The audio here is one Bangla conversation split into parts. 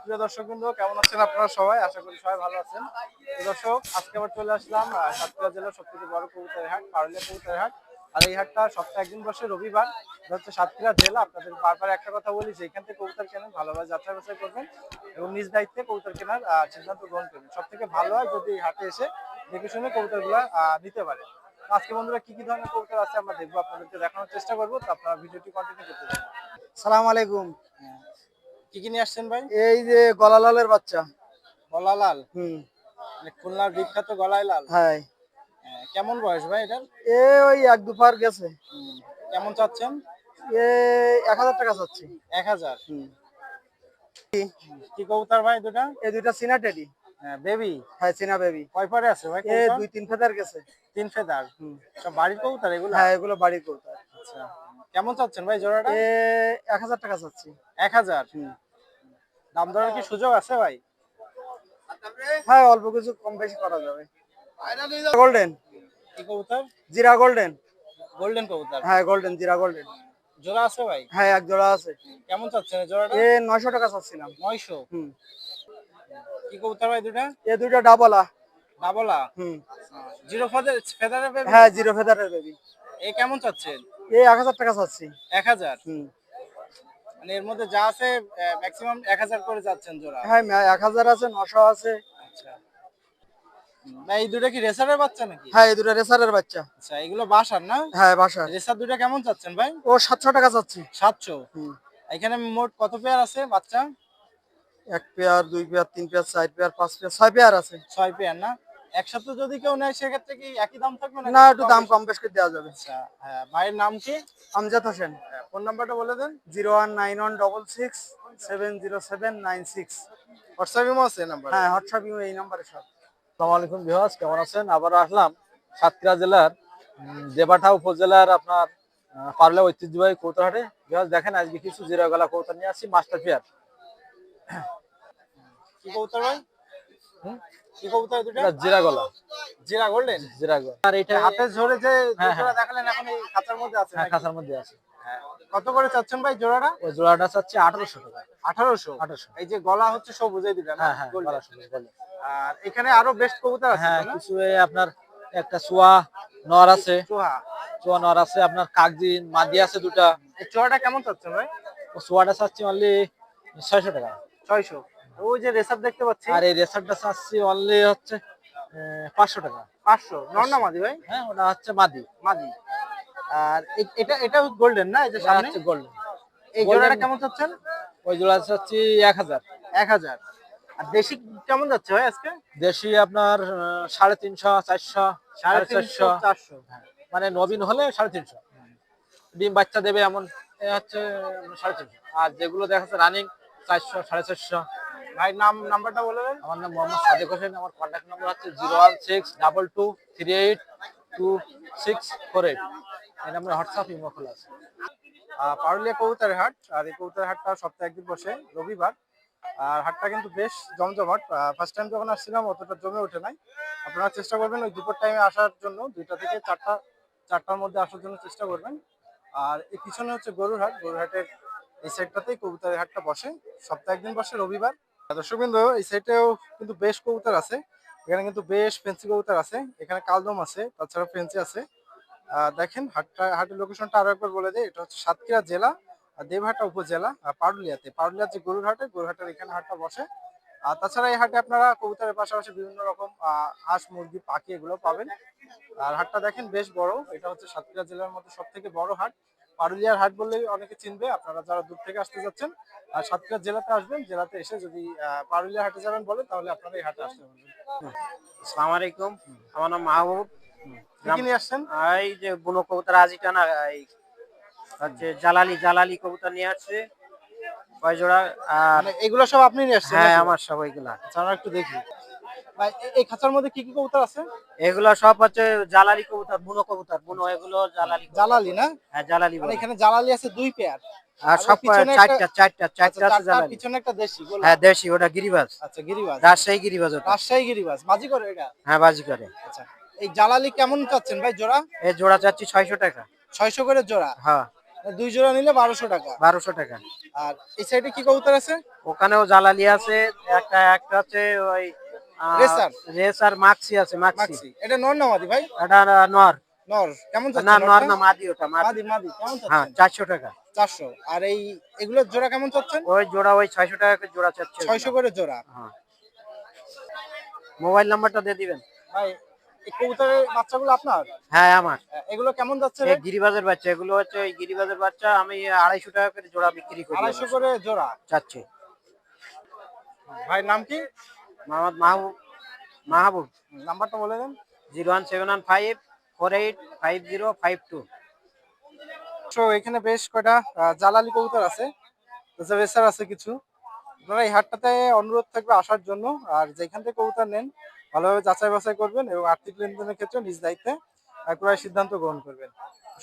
প্রিয় দর্শকবৃন্দ, কেমন আছেন আপনারা সবাই? আশা করি সবাই ভালো আছেন। দর্শক, আজকে আবার চলে আসলাম সাতক্ষীরা জেলার সবথেকে বড় কবুতরের হাট, পারুলিয়া কবুতরের হাট। আর এই হাটটা সপ্তাহে একদিন বসে, রবিবার। এটা হচ্ছে সাতক্ষীরা জেলা। আপনাদের বারবার একটা কথা বলি যে এখান থেকে কবুতর কেনেন, ভালোভাবে যাচাই বাছাই করবেন এবং নিজ দায়িত্বে কবুতর কেনার সিদ্ধান্ত গ্রহণ করবেন। সব থেকে ভালো হয় যদি এই হাটে এসে দেখে শুনে কবুতরগুলো নিতে পারে। আজকে বন্ধুরা কি কি ধরনের কবুতর আছে আমরা দেখবো, আপনাদেরকে দেখানোর চেষ্টা করবো। তো আপনারা ভিডিওটি কন্টিনিউ করতে থাকুন। সালাম আলাইকুম। কি কি নিয়ে আসছেন ভাই? এই যে গলালালের বাচ্চা। গলা লাল, হুম। মানে খুলনার বিখ্যাত গলায় লাল। হ্যাঁ। কেমন বয়স ভাই এটার? ওই এক দুপার গেছে। কেমন চাচ্ছেন? এ 1000 টাকা চাচ্ছি। 1000। হুম। কি কবুতর ভাই দুটা? এই দুইটা চীনা টেডি। বেবি? হ্যাঁ, চীনা বেবি। কয় পরে আছে ভাই এ কবুতর? 2-3 ফেদার গেছে। 3 ফেদার। হুম। সব বাড়ির কবুতর এগুলা? হ্যাঁ, এগুলো বাড়ির কবুতর। আচ্ছা, কেমন চাচ্ছেন ভাই জোড়াটা? 1000 টাকা চাচ্ছি। 1000। হুম। দাম দরের কি সুযোগ আছে ভাই? হ্যাঁ, অল্প কিছু কম বেশি করা যাবে। গোল্ডেন। কি কবুতর? জিরা গোল্ডেন। গোল্ডেন কবুতর। হ্যাঁ, গোল্ডেন, জিরা গোল্ডেন। জোড়া আছে ভাই? হ্যাঁ, এক জোড়া আছে। কেমন চাচ্ছেন এই জোড়াটা? 900 টাকা চাচ্ছিলাম। 900। হুম। কি কবুতর ভাই দুটা? দুইটা ডাবলা। ডাবলা? হুম। জিরো ফেদারের বেবি? হ্যাঁ, জিরো ফেদারের বেবি। কেমন চাচ্ছেন? 1000 টাকা চাচ্ছি। 1000। হুম। মানে এর মধ্যে যা আছে ম্যাক্সিমাম 1000 করে যাচ্ছেন জোড়া? হ্যাঁ, 1000 আছে, 900 আছে। আচ্ছা, না এই দুটো কি রেসারের বাচ্চা নাকি? হ্যাঁ, এই দুটো রেসারের বাচ্চা। আচ্ছা, এগুলো বাসার না? হ্যাঁ, বাসার। রেসার দুটো কেমন চাচ্ছেন ভাই? ও 700 টাকা চাচ্ছি। 700। হুম। এখানে মোট কত পেয়ার আছে বাচ্চা? এক পেয়ার, দুই পেয়ার, তিন পেয়ার, চার পেয়ার, পাঁচ পেয়ার, 6 পেয়ার আছে। 6 পেয়ার না? একসাথে যদি কেউ নেয় সেক্ষেত্রে কি একই দাম থাকবে না, নাকি একটু দাম কম বেশ করে দেওয়া যাবে। আচ্ছা, হ্যাঁ, ভাইয়ের নাম কি? আমজাদ হোসেন। ফোন নাম্বারটা বলে দেন। 01916670796। হোয়াটসঅ্যাপ ইমো আছে নাম্বার? হ্যাঁ, হোয়াটসঅ্যাপ এই নাম্বারে সব। আসসালামু আলাইকুম ভিউয়ার্স, কেমন আছেন? আবারও আসলাম সাতক্ষীরা জেলার দেবাটা উপজেলার আপনার পারুলিয়া ঐতিহ্যবাহী কবুতরহাটে। ভিউয়ার্স দেখেন, আজকে কিছু জিরা গলা কবুতর নিয়ে আসছি, মাস্টার পেয়ার। কি কবুতর ভাই? হুম, কি কবুতর দুটো? এটা জিরা গলা, জিরা গোল্ডেন। জিরা গলা। আর এটা হাতে ঝরে যে হ্যাঁ, জোড়া দেখালেন এখন এই খাঁচার মধ্যে আছে হ্যাঁ, নাকি? খাঁচার মধ্যে আছে। হ্যাঁ। কত করে চাচ্ছেন ভাই জোড়াটা? ওই জোড়াটা চাচ্ছি 1800 টাকা। 1800। 1800। এই যে গলা হচ্ছে সবুজ এই দুটো না? হ্যাঁ, হ্যাঁ, golden। গলা সবুজ গলা। আর এখানে আরো বেস্ট কবুতর আছে হ্যাঁ, তো না? কিছু এই আপনার একটা সোয়া নর আছে, চোহা। সোয়া নর আছে, আপনার কাগজি মাদি আছে দুটা। এই চোহাটা কেমন চাচ্ছেন ভাই? ও সোয়াটা চাচ্ছি অনলি 600 টাকা। 600। ওই যে রেসার দেখতে পাচ্ছি। আর এই রেসারটা চাচ্ছি অনলি হচ্ছে 500 টাকা। 500। নর না মাদি ভাই? হ্যাঁ, ওটা হচ্ছে মাদি। মাদি। আর এটা গোল্ডেন না? এই যে এটা সামনে হচ্ছে গোল্ডেন। এই জোড়াটা কেমন চাচ্ছেন? ওই জোড়া চাচ্ছি 1000। 1000। আর দেশি কেমন যাচ্ছে ভাই আজকে? দেশি আপনার 350, 400, 350, 450। 400। মানে নবীন হলে 350। ডিম বাচ্চা দেবে এমন এ হচ্ছে 350। আর যেগুলো দেখাচ্ছে রানিং 400, 450। ভাই নাম্বারটা বলে দেন। আমার নাম মোহাম্মদ সাদেক হোসেন। আমার কন্ট্যাক্ট নাম্বার হচ্ছে 01622382648। এই নাম্বারে হোয়াটসঅ্যাপ ইমো খোলা আছে। পারুলিয়া কবুতরের হাট। আর এই কবুতরের হাটটা সপ্তাহে একদিন বসে, রবিবার। আর হাটটা কিন্তু বেশ জমজমাট। ফার্স্ট টাইম যখন আসছিলাম অতটা জমে ওঠে নাই। আপনারা চেষ্টা করবেন ওই দুপুর টাইমে আসার জন্য, 2টা থেকে 4টার মধ্যে আসার জন্য চেষ্টা করবেন। আর এই পিছনে হচ্ছে গরুর হাট। গরুর হাটের এই সাইডটাতেই কবুতরের হাটটা বসে, সপ্তাহে একদিন বসে, রবিবার। দর্শকবৃন্দ, এই সাইডেও কিন্তু বেশ কবুতর আছে। এখানে কিন্তু বেশ ফেন্সি কবুতর আছে। এখানে কালদম আছে, তাছাড়া ফেন্সি আছে। দেখেন হাটের লোকেশনটা আরো একবার বলে দেয়। এটা হচ্ছে সাতক্ষীরা জেলা, দেবহাটা উপজেলা, পারুলিয়ার যে গরুর হাটের এখানে হাটটা বসে। আর তাছাড়া এই হাটে আপনারা কবুতরের পাশাপাশি বিভিন্ন রকম হাঁস, মুরগি, পাখি এগুলো পাবেন। আর হাটটা দেখেন বেশ বড়। এটা হচ্ছে সাতক্ষীরা জেলার মধ্যে সব থেকে বড় হাট। পারুলিয়ার হাট বললেই অনেকে চিনবে, আপনারা যারা দূর থেকে আসতে যাচ্ছেন। আর সাতক্ষীরা জেলাতে আসবেন, জেলাতে এসে যদি পারুলিয়া হাটে যাবেন বলে, তাহলে আপনারা এই হাটে আসতে পারবেন। আসসালামু আলাইকুম। আমার নাম মাহবুব। কি কি নিয়ে আসছেন? এই যে বুনো কবুতর আজিটা না, এই হচ্ছে জালালি কবুতর নিয়ে আসছে কয় জোড়া। আর মানে এগুলো সব আপনি নিয়ে আসছেন হ্যাঁ, নাকি? আমার সব ওইগুলা। আচ্ছা, আমরা একটু দেখি। ভাই, এই খাঁচার মধ্যে কি কি কবুতর আছে? এগুলো সব হচ্ছে জালালি কবুতর, বুনো এগুলো জালালি কবুতর। জালালি না? হ্যাঁ, জালালি মানে বলে। এখানে জালালি আছে 2 পেয়ার। আর সব পিছনে চারটা আছে চারটার জালালি। পিছনে একটা দেশি গোলা। হ্যাঁ, দেশি, ওটা গিরিবাজ। আচ্ছা, গিরিবাজ। রাজশাহী গিরিবাজ ওটা। রাজশাহী গিরিবাজ বাজি করে এটা? হ্যাঁ, বাজি করে। আচ্ছা, এই জালালি কেমন চাচ্ছেন ভাই জোড়া? এই জোড়া চাচ্ছি 600 টাকা। 600 করে জোড়া। হ্যাঁ। 2 জোড়া নিলে 1200 টাকা। 1200 টাকা। আর এই সাইডে কি কবুতর আছে? ওখানেও জালালি আছে, একটা আছে ওই রেসার। রেসার মাক্সি আছে, মাক্সি। মাক্সি। এটা নর না মাদি ভাই? এটা নর। নর। কেমন না, চাচ্ছেন নর নরটা? না, মাদি ওটা, মাদি। মাদি মাদি। কেমন হ্যাঁ, চাচ্ছেন? 400 টাকা। 400। আর এই এগুলোর জোড়া কেমন চাচ্ছেন? ওই জোড়া ওই 600 টাকা করে জোড়া চাচ্ছে। 600 করে জোড়া। হ্যাঁ। মোবাইল নাম্বারটা দিয়ে দিবেন। ভাই এই কবুতরের বাচ্চাগুলো আপনার? হ্যাঁ, আমার। এগুলো কেমন যাচ্ছে এই গিরিবাজের বাচ্চা, এগুলো হচ্ছে ওই গিরিবাজের বাচ্চা, আমি 250 টাকা করে জোড়া বিক্রি করি। 250 করে জোড়া চাচ্ছি। ভাই নাম কি? মোহাম্মদ মাহবুব। নাম্বারটা বলে দেন। 01715485052। তো এখানে বেশ কয়টা জালালি কবুতর আছে, রেসার আছে কিছু। আপনারা এই হাটটাতে অনুরোধ থাকবে আসার জন্য। আর যেখান থেকে কবুতর নেন ভালোভাবে যাচাই বাছাই করবেন এবং আর্থিক লেনদেনের ক্ষেত্রে নিজ দায়িত্বে ক্রয়ের সিদ্ধান্ত গ্রহণ করবেন।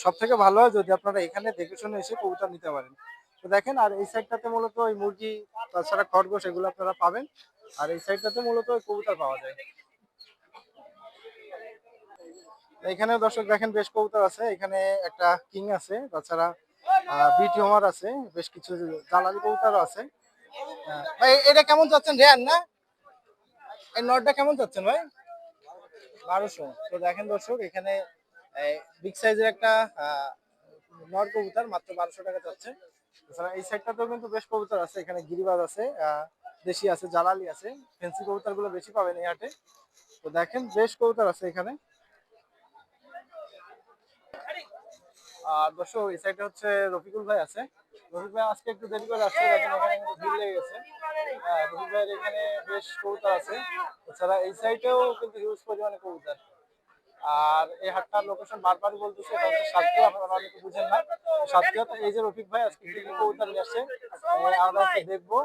সব থেকে ভালো হয় যদি আপনারা এখানে দেখে শুনে এসে কবুতর নিতে পারেন। তো দেখেন, আর এই সাইডটাতে মূলত ওই মুরগি তাছাড়া খরগোশ এগুলো আপনারা পাবেন। আর এই সাইডটাতে মূলত ওই কবুতর পাওয়া যায়। এখানে দর্শক দেখেন বেশ কবুতর আছে। এখানে একটা কিং আছে, তাছাড়া বিটি হোমার আছে, বেশ কিছু জালালি কবুতরও আছে। ভাই এটা কেমন চাচ্ছেন? রেয়ার না? এই নটটা কেমন চাচ্ছেন ভাই? 1200। তো দেখেন দর্শক, এখানে বিগ সাইজের একটা নর কবুতর মাত্র 1200 টাকা চাচ্ছে। এছাড়া এই সাইডটাতেও কিন্তু বেশ কবুতর আছে। এখানে গিরিবাজ আছে, দেশি আছে, জালালি আছে। ফেন্সি কবুতর গুলো বেশি পাবেন এই হাটে। তো দেখেন বেশ কবুতর আছে এখানে। আর দর্শক এই সাইডে হচ্ছে রফিকুল ভাই আছে। রফিক ভাই আজকে একটু দেরি করে আসছে, দেখেন এখানে কিন্তু ভিড় লেগে গেছে। রফিক ভাইয়ের এখানে বেশ কবুতর আছে। এছাড়া এই সাইডেও কিন্তু হিউজ পরিমাণে কবুতর। আর এই হাটটার লোকেশন বারবারই বলতেছে, এটা হচ্ছে সাতক্ষীরা। আপনারা অনেকে বুঝেন না সাতক্ষীরা। তো এই যে রফিক ভাই আজকে কি কি কবুতর নিয়ে আসছে আমরা একটু দেখবো।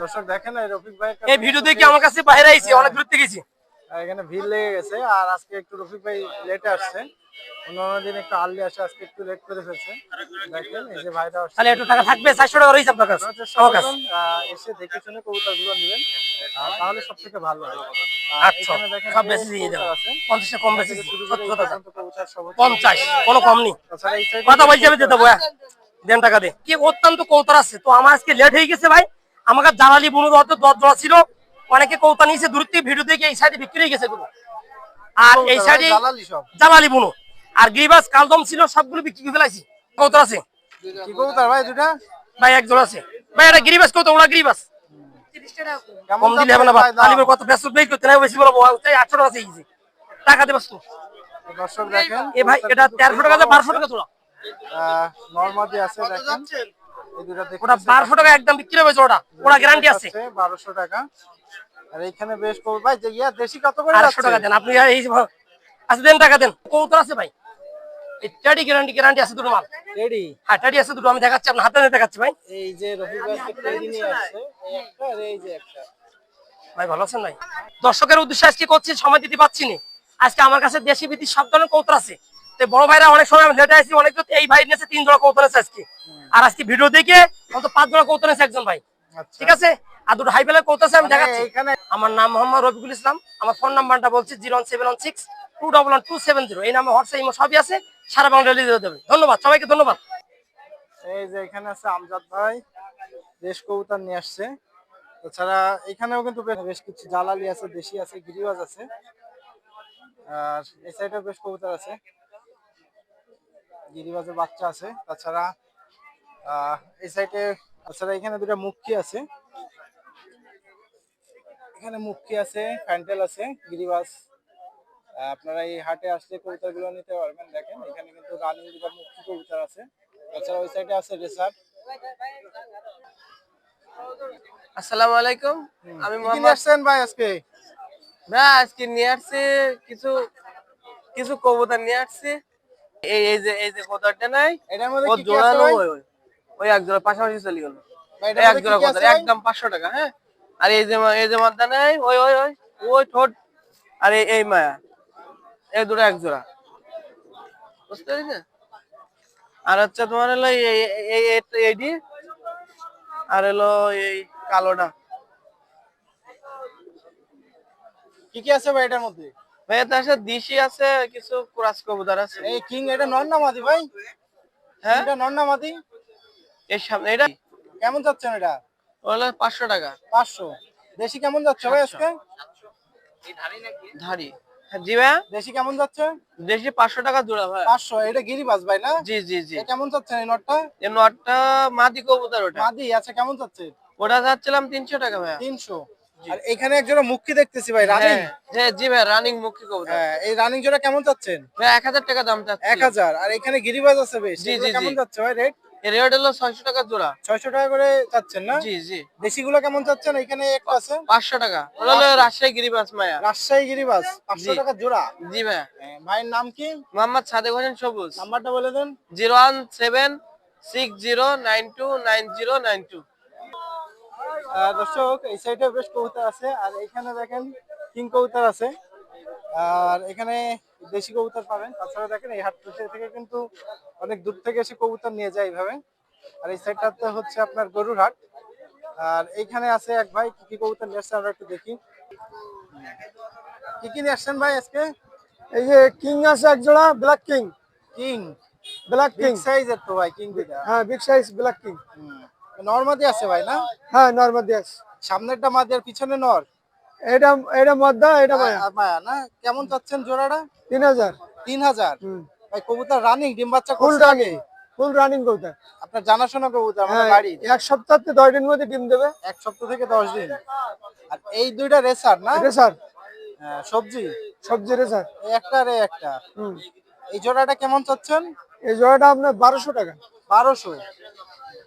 দর্শক দেখেন এই রফিক ভাই এই ভিডিও দেখে আমার কাছে বাইরে আইছি, অনেক দূর থেকে গেছি। এখানে ভিড় লেগে গেছে। আর আজকে একটু রফিক ভাই লেটে আসছে, অন্যান্য দিন একটু আর্লি আসে, আজকে একটু লেট করে ফেলছে। দেখেন এই যে ভাইরা আসছে। তাহলে একটু টাকা থাকবে, 400 টাকা রয়েছে আপনার কাছে। আপনারা চেষ্টা আমার কাছে করবেন এসে দেখে শুনে কবুতর গুলো নেবেন, তাহলে সব থেকে ভালো হয়। আচ্ছা, এখানে দেখেন সব বেশ বেশি দিয়ে দেবো। কবুতর আছে। 50 টাকা কম বেশি, থেকে শুরু করে সত্যি এই কথা। পর্যন্ত কবুতর সব হচ্ছে 50 কোনো কম নেই। তাছাড়া এই সাইডে কথা বলছি, আমি দিয়ে দেবো। দেন টাকা দে। কি অত্যন্ত কৌতার আছে, তো আমার আজকে লেট হয়ে গেছে ভাই। আমাকে জালালি বুনু হয়তো 10 জোড়া ছিল, অনেকে কৌতা নিয়েছে দূর থেকে ভিডিও দেখে এই সাইডে বিক্রি হয়ে গেছে গুলো। আর এই কবুতর সাইডে ভাই, জালালি সব জালালি বুনু আর গিরিবাস কালদম ছিল, সবগুলো বিক্রি করে ফেলাইছি। কৌতার আছে কি কবুতর ভাই দুটা? ভাই, এক জোড়া আছে ভাই। এটা গিরিবাস কত, ওরা গিরিবাস কেমন কম দিলে হবে না। ভাই দাম? তালিমের কত ব্যস্ত বের করতে না, বেশি বলবো। 800 টাকা চাইছি, টাকা দেবাস তো। দর্শক দেখেন এ ভাই এটা 1300 টাকা, 1200 টাকা জোড়া। নরমাদি আছে দেখেন, এই দুটো দেখেন। ওটা 1200 টাকা একদম বিক্রি হবে জোড়া, ওরা গ্যারান্টি আছে। 1200 টাকা। আর এইখানে বেশ কবুতর ভাই, যে ইয়া দেশি কত করে 800 টাকা যাচ্ছে? দেন আপনি। এই আচ্ছা দেন, টাকা দেন। কৌতর আছে ভাই, এই টেডি গ্যারান্টি আছে দুটো মাল। রেডি। হ্যাঁ, টেডি আছে দুটো, আমি দেখাচ্ছি আপনার হাতে দেখাচ্ছি ভাই। এই যে রফিক ভাই আজকে টেডি নিয়ে আসছে, এই একটা আর এই যে একটা। ভাই ভালো আছেন ভাই? দর্শকের উদ্দেশ্যে আজকে করছি, সময় দিতে পারছি না। আজকে আমার কাছে দেশি বিদেশি সব ধরনের কৌতর আছে। তো বড় ভাইরা অনেক সময় লেটে আসছি, অনেক তো এই ভাই নিয়েছে 3 জোড়া কৌতর আছে আজকে। আর আজকে ভিডিও দেখে অন্তত 5 জোড়া কৌতর আছে একজন ভাই। আচ্ছা। ঠিক আছে, আর দুটো হাই বেলের কৌতর আছে, আমি মানে দেখাচ্ছি। এইখানে আমার নাম মোহাম্মদ রফিকুল ইসলাম। আমার ফোন নাম্বারটা বলছি 01716211270। এই নামে হোয়াটসঅ্যাপ ইমো সবই আছে, সারা বাংলা ডেলিভারি দেবে। ধন্যবাদ সবাইকে, ধন্যবাদ। এই যে এখানে আছে আমজাদ ভাই, দেশ কবুতর নিয়ে আসছে। তাছাড়া এখানেও কিন্তু বেশ কিছু জালালি আছে, দেশি আছে, গিরিবাজ আছে। আর এই সাইডে বেশ কবুতর আছে, গিরিবাজের বাচ্চা আছে। তাছাড়া এই সাইডে, তাছাড়া এখানে দুটো মুক্কি আছে, এখানে মুক্কি আছে, ফ্যান্টেল আছে, গিরিবাজ। আপনারা এই হাটে আসলে কবুতর গুলো নিতে পারবেন। দেখেন এখানে কিন্তু রানিং দুটো মুক্কি কবুতর আছে। তাছাড়া ওই সাইডে আছে রেসার। আসসালামু আলাইকুম। আমি কি মোহাম্মদ নিয়ে আসছেন ভাই আজকে? ভাই, আজকে নিয়ে আসছি কিছু কিছু কবুতর নিয়ে আসছি। এই যে কবুতরটা নাই, এটার মধ্যে ও কি কি জোড়া আছে নেবো। ভাই? ওই এক জোড়া পাশাপাশি চলে গেল। ভাই এটার এক মধ্যে জোড়া কি কি কবুতর আছে ভাই? একদম 500 টাকা। হ্যাঁ, আর এই যে মাদা নাই, ওই ওই ওই ওই ঠোঁট, আর এই মায়া, এই দুটো এক জোড়া। বুঝতে পেরেছ? আর হচ্ছে তোমার হলো এইটি, আর হলো এই কালোটা। কি কি আছে ভাই এটার মধ্যে? ভাই তার সাথে দিশি আছে, কিছু ক্রস কবুতর আছে। এই কিং এটা নর না মাদি ভাই? হ্যাঁ এটা নর না মাদি? এর সামনে এটা কেমন যাচ্ছেন এটা? হলো 500 টাকা। 500। দেশি কেমন যাচ্ছে ভাই আজকে? ধারি। হ্যাঁ, জি ভাই দেশি কেমন যাচ্ছে? দেশি 500 টাকা জোড়া ভাই। 500। এটা গিরিবাজ ভাই না? জি জি জি। এটা কেমন যাচ্ছে এই নরটা? এই নটটা মাদি কবুতর ওটা। মাদি আচ্ছা, কেমন যাচ্ছে? ওটা যাচ্ছিলাম 300 টাকা ভাই। 300। আর এখানে এক জোড়া মুক্কি দেখতেছি ভাই, রানিং। হ্যাঁ হ্যাঁ জি ভাই, রানিং মুখী কবুতর। হ্যাঁ, এই রানিং জোড়া কেমন যাচ্ছেন? ভাই 1000 টাকা দাম চাচ্ছি। 1000। আর এখানে গিরিবাজ আছে বেশ, জি, এগুলো জি, কেমন জি। যাচ্ছে ভাই রেট? এর রেট হলো 600 টাকা জোড়া। 600 টাকা করে চাচ্ছেন না? জি জি। দেশিগুলো কেমন চাচ্ছেন? এখানে একটা আছে 500 টাকা। হলো রাজশাহী গিরিবাস মায়া। রাজশাহী গিরিবাজ, 500 জি। টাকা জোড়া। জি ভাই। ভাইয়ের নাম কি? মোহাম্মদ সাদেক হোসেন সবুজ। নাম্বারটা বলে দেন। 01760909092। দর্শক এই সাইডে বেশ কবুতর আছে, আর এখানে দেখেন কিং কবুতর আছে, আর এখানে দেশি কবুতর পাবেন। তাছাড়া দেখেন এই হাট থেকে কিন্তু অনেক দূর থেকে এসে কবুতর নিয়ে যায় এইভাবে। আর এই সাইডটাতে হচ্ছে আপনার গরুর হাট। আর এইখানে আছে এক ভাই, কি কি কবুতর নিয়ে আসছে আমরা একটু দেখি। কি কি নিয়ে আসছেন ভাই আজকে? এই যে কিং আছে এক জোড়া, black king. King black king, big সাইজের তো ভাই কিং দুইটা। হ্যাঁ বিগ সাইজ ব্ল্যাক কিং। নরমাদি আছে ভাই না? হ্যাঁ নর্মাল দিয়াস। সামনেরটা মাদি আর পিছনে নর। এটা এটা মদ্দা, এটা মায়া। আর মায়া না? কেমন চাচ্ছেন জোড়াটা? 3000। 3000। ভাই কবুতর রানিং, ডিম বাচ্চা ফুল করছে রানিং, আগে? ফুল রানিং কবুতর। আপনার জানাশোনা কবুতর আমাদের হ্যাঁ, বাড়ির। এক সপ্তাহ 10 দিনের মধ্যে ডিম দেবে। 1 সপ্তাহ থেকে 10 দিন। আর এই দুইটা রেসার না? রেসার, সবজি। সবজি রেসার। এই একটা আর এই একটা। এই জোড়াটা কেমন চাচ্ছেন? এই জোড়াটা আপনার 1200 টাকা। 1200।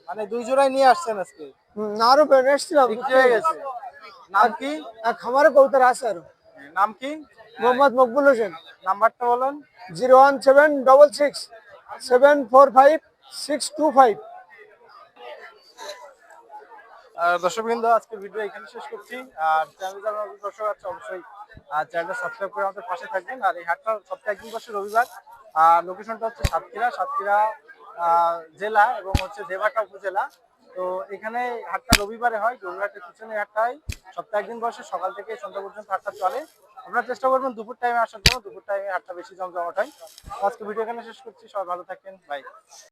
মানে দুই জোড়াই নিয়ে আসছেন আজকে? আরো এসছিলাম, বিক্রি হয়ে গেছে। নাম কি? খামারে কবুতর আছে আরো। নাম কি? মোহাম্মদ মকবুল হোসেন। নাম্বারটা বলেন। 01766745625। দর্শকবৃন্দ, আজকে ভিডিও এখানে শেষ করছি। আর চ্যানেল যারা নতুন দর্শক আছে অবশ্যই চ্যানেলটা সাবস্ক্রাইব করে আমাদের পাশে থাকবেন। আর এই হাটটা সপ্তাহে একদিন বসে রবিবার। আর লোকেশনটা হচ্ছে সাতক্ষীরা জেলা এবং হচ্ছে দেবাটা উপজেলা। তো এখানে হাটটা রবিবারে হয়, রবিবারের পিছনে হাটটা হয়। সপ্তাহে একদিন বসে, সকাল থেকে সন্ধ্যা পর্যন্ত হাটটা চলে। আপনারা চেষ্টা করবেন দুপুর টাইমে আসার জন্য, দুপুর টাইমে হাটটা বেশি জমজমাট হয়। আজকে ভিডিও এখানে শেষ করছি, সবাই ভালো থাকবেন, বাই।